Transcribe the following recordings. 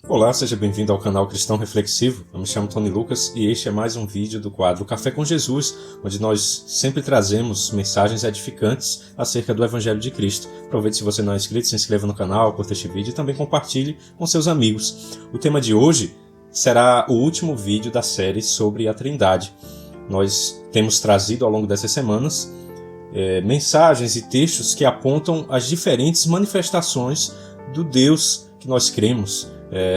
Olá, seja bem-vindo ao canal Cristão Reflexivo. Eu me chamo Tony Lucas e este é mais um vídeo do quadro Café com Jesus, onde nós sempre trazemos mensagens edificantes acerca do Evangelho de Cristo. Aproveite, se você não é inscrito, se inscreva no canal, curta este vídeo e também compartilhe com seus amigos. O tema de hoje será o último vídeo da série sobre a Trindade. Nós temos trazido ao longo dessas semanas mensagens e textos que apontam as diferentes manifestações do Deus que nós cremos,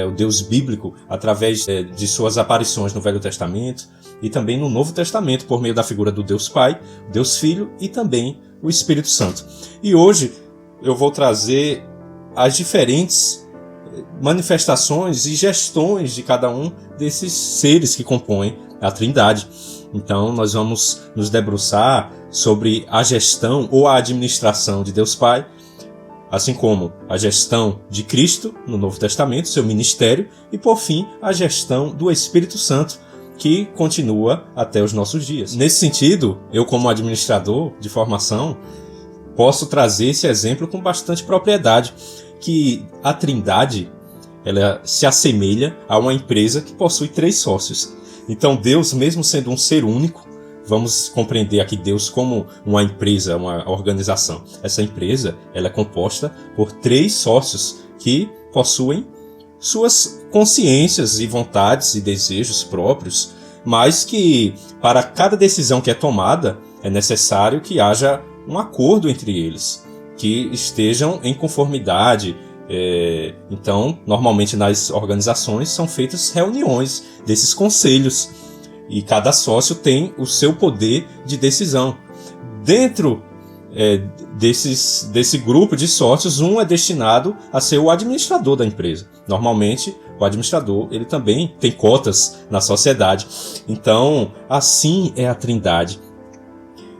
o Deus bíblico, através de suas aparições no Velho Testamento e também no Novo Testamento, por meio da figura do Deus Pai, Deus Filho e também o Espírito Santo. E hoje eu vou trazer as diferentes manifestações e gestões de cada um desses seres que compõem a Trindade. Então nós vamos nos debruçar sobre a gestão ou a administração de Deus Pai, assim como a gestão de Cristo no Novo Testamento, seu ministério, e por fim a gestão do Espírito Santo, que continua até os nossos dias. Nesse sentido, eu como administrador de formação, posso trazer esse exemplo com bastante propriedade, que a Trindade ela se assemelha a uma empresa que possui 3 sócios. Então Deus, mesmo sendo um ser único, vamos compreender aqui Deus como uma empresa, uma organização. Essa empresa ela é composta por 3 sócios que possuem suas consciências e vontades e desejos próprios, mas que para cada decisão que é tomada é necessário que haja um acordo entre eles, que estejam em conformidade. Então, normalmente nas organizações são feitas reuniões desses conselhos, e cada sócio tem o seu poder de decisão. Dentro desse grupo de sócios, um é destinado a ser o administrador da empresa. Normalmente, o administrador ele também tem cotas na sociedade. Então, assim é a Trindade.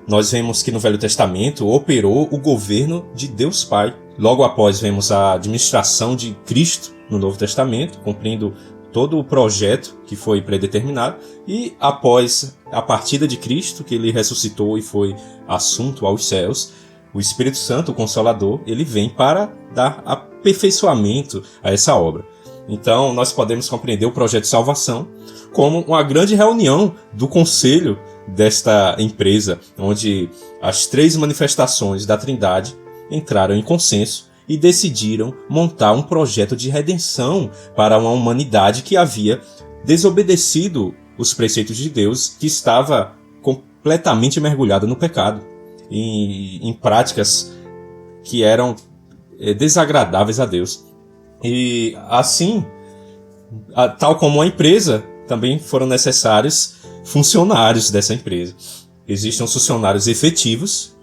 Nós vemos que no Velho Testamento operou o governo de Deus Pai. Logo após, vemos a administração de Cristo no Novo Testamento, cumprindo todo o projeto que foi predeterminado, e após a partida de Cristo, que ele ressuscitou e foi assunto aos céus, o Espírito Santo, o Consolador, ele vem para dar aperfeiçoamento a essa obra. Então, nós podemos compreender o projeto de salvação como uma grande reunião do conselho desta empresa, onde as 3 manifestações da Trindade entraram em consenso e decidiram montar um projeto de redenção para uma humanidade que havia desobedecido os preceitos de Deus, que estava completamente mergulhada no pecado, em práticas que eram desagradáveis a Deus. E assim, tal como a empresa, também foram necessários funcionários dessa empresa. Existem os funcionários efetivos,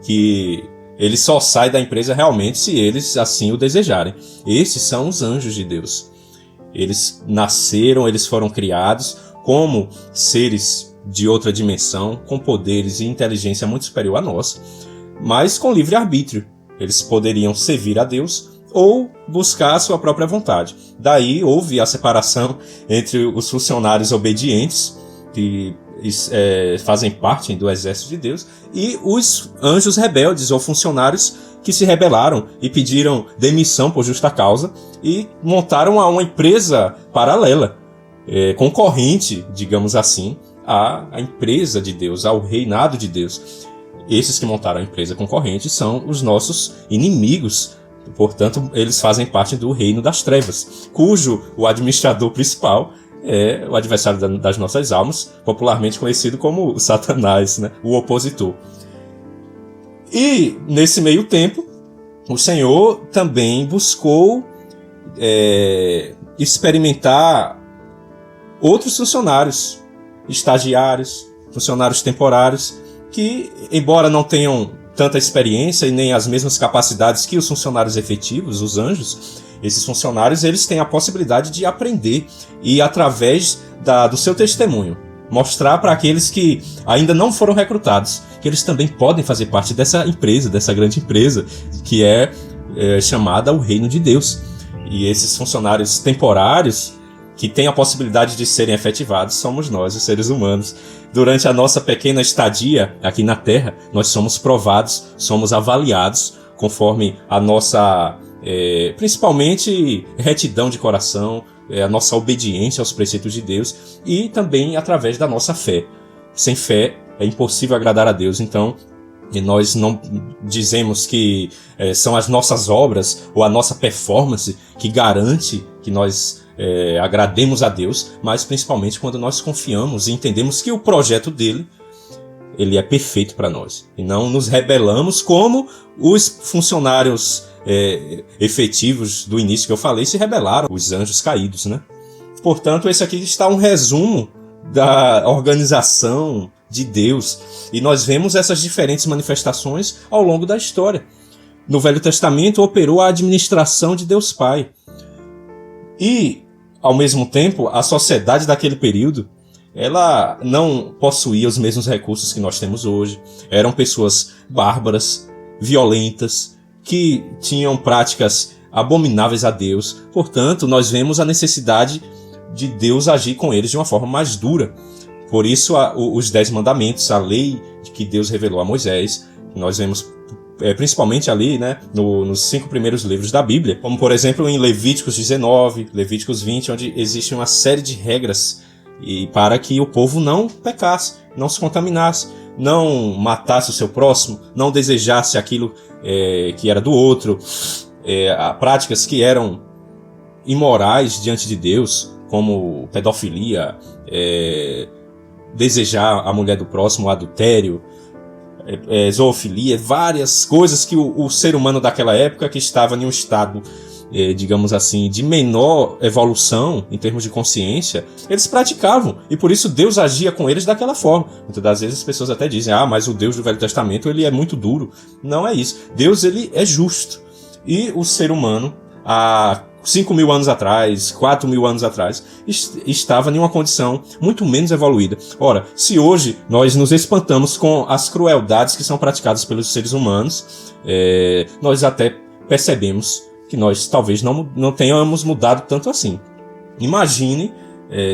que eles só saem da empresa realmente se eles assim o desejarem. Esses são os anjos de Deus. Eles nasceram, eles foram criados como seres de outra dimensão, com poderes e inteligência muito superior a nós, mas com livre-arbítrio. Eles poderiam servir a Deus ou buscar a sua própria vontade. Daí houve a separação entre os funcionários obedientes, que fazem parte do exército de Deus, e os anjos rebeldes ou funcionários que se rebelaram e pediram demissão por justa causa e montaram uma empresa paralela, concorrente, digamos assim, à empresa de Deus, ao reinado de Deus. Esses que montaram a empresa concorrente são os nossos inimigos. Portanto, eles fazem parte do reino das trevas, cujo o administrador principal é o adversário das nossas almas, popularmente conhecido como o Satanás, né? O opositor. E, nesse meio tempo, o Senhor também buscou experimentar outros funcionários, estagiários, funcionários temporários, que, embora não tenham tanta experiência e nem as mesmas capacidades que os funcionários efetivos, os anjos, esses funcionários eles têm a possibilidade de aprender e, através do seu testemunho, mostrar para aqueles que ainda não foram recrutados que eles também podem fazer parte dessa empresa, dessa grande empresa, que é chamada o Reino de Deus. E esses funcionários temporários, que têm a possibilidade de serem efetivados, somos nós, os seres humanos. Durante a nossa pequena estadia aqui na Terra, nós somos provados, somos avaliados conforme a nossa principalmente retidão de coração, a nossa obediência aos preceitos de Deus e também através da nossa fé. Sem fé é impossível agradar a Deus, então nós não dizemos que são as nossas obras ou a nossa performance que garante que nós agrademos a Deus, mas principalmente quando nós confiamos e entendemos que o projeto dele ele é perfeito para nós. E não nos rebelamos como os funcionários efetivos do início que eu falei se rebelaram, os anjos caídos, né? Portanto, esse aqui está um resumo da organização de Deus. E nós vemos essas diferentes manifestações ao longo da história. No Velho Testamento operou a administração de Deus Pai. E, ao mesmo tempo, a sociedade daquele período, ela não possuía os mesmos recursos que nós temos hoje. Eram pessoas bárbaras, violentas, que tinham práticas abomináveis a Deus. Portanto, nós vemos a necessidade de Deus agir com eles de uma forma mais dura. Por isso, os 10 mandamentos, a lei que Deus revelou a Moisés, nós vemos principalmente ali, né, nos 5 primeiros livros da Bíblia, como por exemplo em Levíticos 19, Levíticos 20, onde existe uma série de regras para que o povo não pecasse, não se contaminasse, não matasse o seu próximo, não desejasse aquilo que era do outro, práticas que eram imorais diante de Deus, como pedofilia, desejar a mulher do próximo, o adultério, zoofilia, várias coisas que o ser humano daquela época, que estava em um estado, digamos assim, de menor evolução em termos de consciência, eles praticavam, e por isso Deus agia com eles daquela forma. Muitas das vezes as pessoas até dizem, mas o Deus do Velho Testamento ele é muito duro. Não é isso. Deus ele é justo. E o ser humano, há 5.000 anos atrás, 4.000 anos atrás, estava em uma condição muito menos evoluída. Ora, se hoje nós nos espantamos com as crueldades que são praticadas pelos seres humanos, nós até percebemos que nós talvez não tenhamos mudado tanto assim. Imagine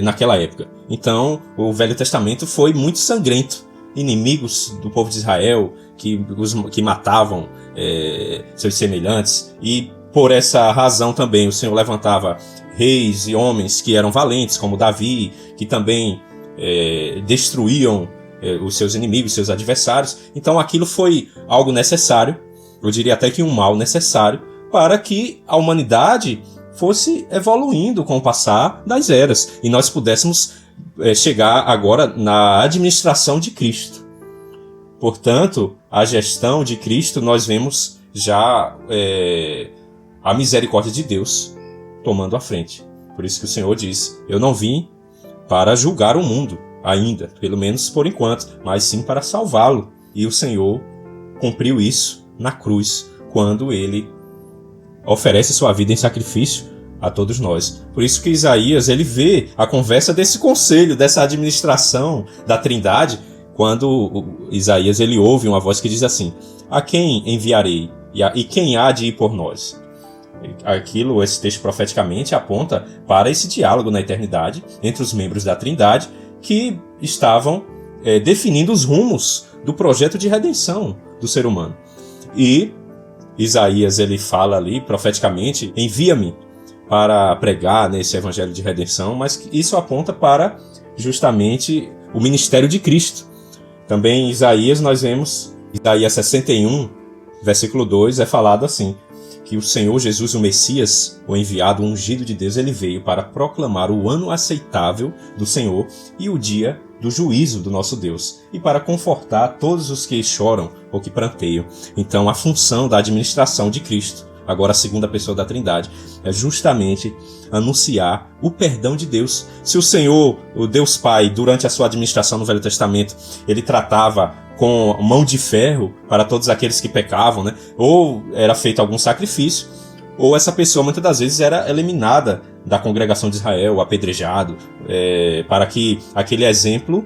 naquela época. Então, o Velho Testamento foi muito sangrento. Inimigos do povo de Israel que matavam seus semelhantes, e por essa razão também o Senhor levantava reis e homens que eram valentes, como Davi, que também destruíam os seus inimigos, seus adversários. Então aquilo foi algo necessário, eu diria até que um mal necessário, para que a humanidade fosse evoluindo com o passar das eras e nós pudéssemos chegar agora na administração de Cristo. Portanto, a gestão de Cristo, nós vemos já a misericórdia de Deus tomando a frente. Por isso que o Senhor diz, eu não vim para julgar o mundo ainda, pelo menos por enquanto, mas sim para salvá-lo. E o Senhor cumpriu isso na cruz, quando ele oferece sua vida em sacrifício a todos nós. Por isso que Isaías ele vê a conversa desse conselho, dessa administração da Trindade, quando Isaías ele ouve uma voz que diz assim, a quem enviarei e quem há de ir por nós? Esse texto profeticamente aponta para esse diálogo na eternidade entre os membros da Trindade que estavam definindo os rumos do projeto de redenção do ser humano. E Isaías ele fala ali profeticamente, envia-me para pregar nesse evangelho de redenção, mas isso aponta para justamente o ministério de Cristo. Também em Isaías nós vemos, Isaías 61, versículo 2, é falado assim, que o Senhor Jesus, o Messias, o enviado, o ungido de Deus, ele veio para proclamar o ano aceitável do Senhor e o dia do juízo do nosso Deus, e para confortar todos os que choram ou que pranteiam. Então, a função da administração de Cristo, agora a segunda pessoa da Trindade, é justamente anunciar o perdão de Deus. Se o Senhor, o Deus Pai, durante a sua administração no Velho Testamento, ele tratava com mão de ferro para todos aqueles que pecavam, né? Ou era feito algum sacrifício, ou essa pessoa muitas das vezes era eliminada da congregação de Israel, apedrejado, para que aquele exemplo,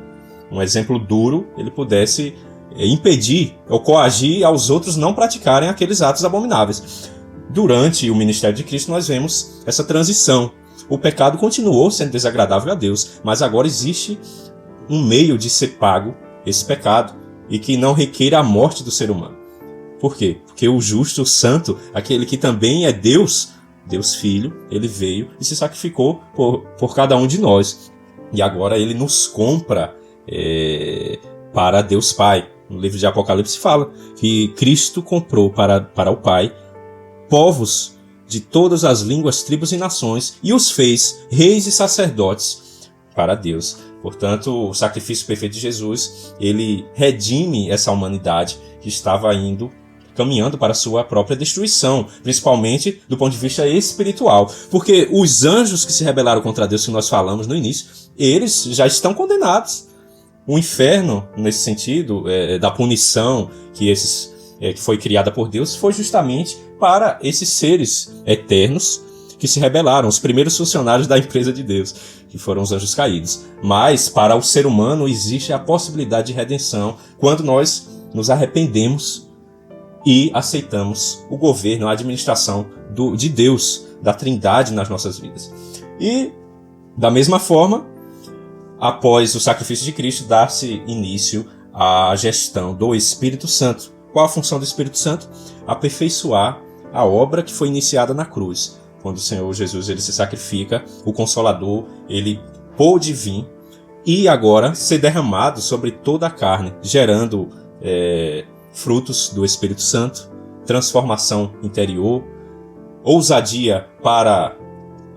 um exemplo duro, ele pudesse impedir ou coagir aos outros não praticarem aqueles atos abomináveis. Durante o ministério de Cristo nós vemos essa transição. O pecado continuou sendo desagradável a Deus, mas agora existe um meio de ser pago esse pecado e que não requeira a morte do ser humano. Por quê? Porque o justo, o santo, aquele que também é Deus, Deus Filho, ele veio e se sacrificou por cada um de nós. E agora ele nos compra para Deus Pai. No livro de Apocalipse fala que Cristo comprou para o Pai povos de todas as línguas, tribos e nações e os fez reis e sacerdotes para Deus. Portanto, o sacrifício perfeito de Jesus, ele redime essa humanidade que estava caminhando para a sua própria destruição, principalmente do ponto de vista espiritual. Porque os anjos que se rebelaram contra Deus, que nós falamos no início, eles já estão condenados. O inferno, nesse sentido, da punição que foi criada por Deus, foi justamente para esses seres eternos que se rebelaram, os primeiros funcionários da empresa de Deus, que foram os anjos caídos. Mas para o ser humano existe a possibilidade de redenção quando nós nos arrependemos e aceitamos o governo, a administração de Deus, da Trindade nas nossas vidas. E, da mesma forma, após o sacrifício de Cristo, dá-se início à gestão do Espírito Santo. Qual a função do Espírito Santo? Aperfeiçoar a obra que foi iniciada na cruz. Quando o Senhor Jesus ele se sacrifica, o Consolador ele pôde vir e agora ser derramado sobre toda a carne, gerando frutos do Espírito Santo, transformação interior, ousadia para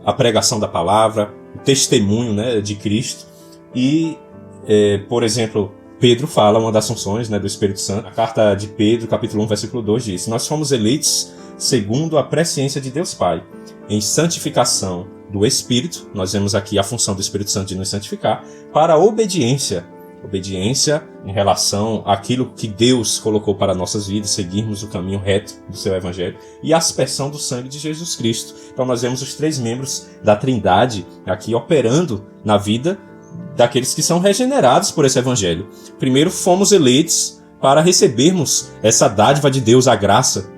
a pregação da palavra, o testemunho, né, de Cristo. E, por exemplo, Pedro fala, uma das funções, né, do Espírito Santo, a carta de Pedro, capítulo 1, versículo 2, diz: nós fomos eleitos segundo a presciência de Deus Pai, em santificação do Espírito, nós vemos aqui a função do Espírito Santo de nos santificar, para a obediência em relação àquilo que Deus colocou para nossas vidas, seguirmos o caminho reto do seu Evangelho, e a aspersão do sangue de Jesus Cristo. Então nós vemos os três membros da Trindade aqui operando na vida daqueles que são regenerados por esse Evangelho. Primeiro, fomos eleitos para recebermos essa dádiva de Deus, a graça,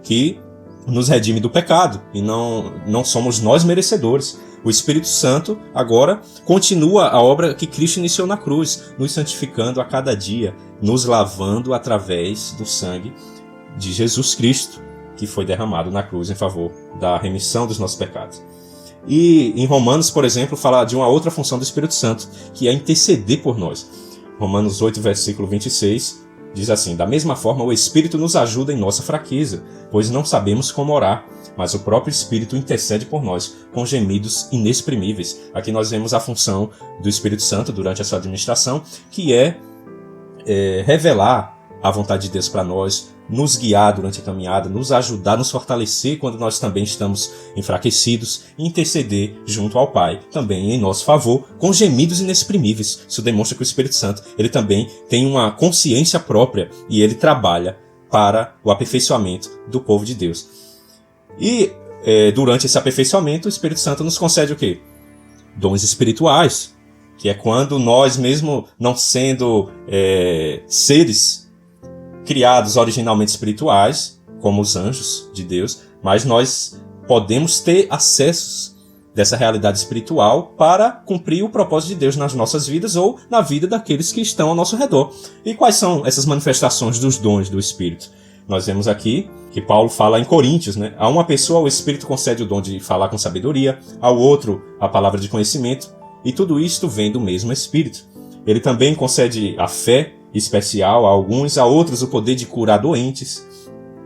que nos redime do pecado, e não somos nós merecedores. O Espírito Santo agora continua a obra que Cristo iniciou na cruz, nos santificando a cada dia, nos lavando através do sangue de Jesus Cristo, que foi derramado na cruz em favor da remissão dos nossos pecados. E em Romanos, por exemplo, fala de uma outra função do Espírito Santo, que é interceder por nós. Romanos 8, versículo 26, diz assim: da mesma forma, o Espírito nos ajuda em nossa fraqueza, pois não sabemos como orar, mas o próprio Espírito intercede por nós, com gemidos inexprimíveis. Aqui nós vemos a função do Espírito Santo durante a sua administração, que é revelar a vontade de Deus para nós, nos guiar durante a caminhada, nos ajudar, nos fortalecer quando nós também estamos enfraquecidos, e interceder junto ao Pai, também em nosso favor, com gemidos inexprimíveis. Isso demonstra que o Espírito Santo ele também tem uma consciência própria e ele trabalha para o aperfeiçoamento do povo de Deus. E durante esse aperfeiçoamento, o Espírito Santo nos concede o quê? Dons espirituais, que é quando nós, mesmo não sendo seres criados originalmente espirituais, como os anjos de Deus, mas nós podemos ter acessos dessa realidade espiritual para cumprir o propósito de Deus nas nossas vidas ou na vida daqueles que estão ao nosso redor. E quais são essas manifestações dos dons do Espírito? Nós vemos aqui que Paulo fala em Coríntios, né? A uma pessoa o Espírito concede o dom de falar com sabedoria, ao outro a palavra de conhecimento, e tudo isto vem do mesmo Espírito. Ele também concede a fé especial a alguns, a outros o poder de curar doentes,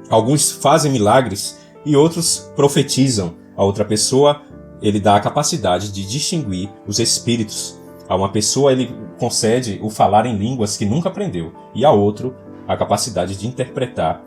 alguns fazem milagres e outros profetizam. A outra pessoa ele dá a capacidade de distinguir os espíritos. A uma pessoa ele concede o falar em línguas que nunca aprendeu, e a outro a capacidade de interpretar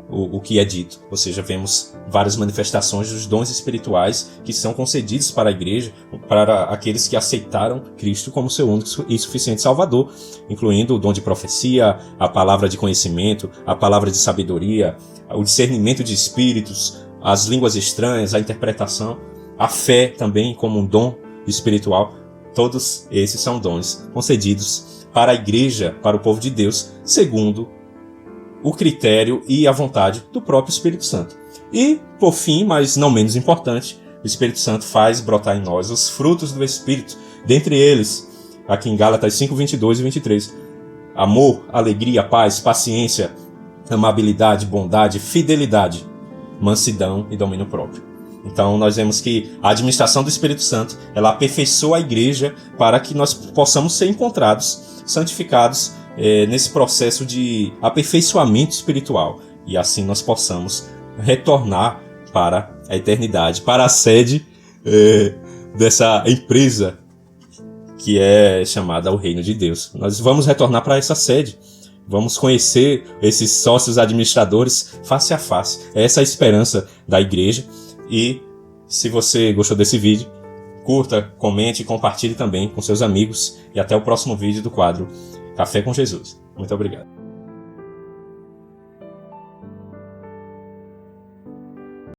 o que é dito. Ou seja, vemos várias manifestações dos dons espirituais que são concedidos para a igreja, para aqueles que aceitaram Cristo como seu único e suficiente Salvador, incluindo o dom de profecia, a palavra de conhecimento, a palavra de sabedoria, o discernimento de espíritos, as línguas estranhas, a interpretação, a fé também como um dom espiritual. Todos esses são dons concedidos para a igreja, para o povo de Deus, segundo o critério e a vontade do próprio Espírito Santo. E, por fim, mas não menos importante, o Espírito Santo faz brotar em nós os frutos do Espírito. Dentre eles, aqui em Gálatas 5, 22 e 23, amor, alegria, paz, paciência, amabilidade, bondade, fidelidade, mansidão e domínio próprio. Então nós vemos que a administração do Espírito Santo, ela aperfeiçoa a igreja para que nós possamos ser encontrados, santificados nesse processo de aperfeiçoamento espiritual. E assim nós possamos retornar para a eternidade, para a sede dessa empresa que é chamada o Reino de Deus. Nós vamos retornar para essa sede. Vamos conhecer esses sócios administradores face a face. Essa é a esperança da igreja. E se você gostou desse vídeo, curta, comente e compartilhe também com seus amigos. E até o próximo vídeo do quadro Café com Jesus. Muito obrigado.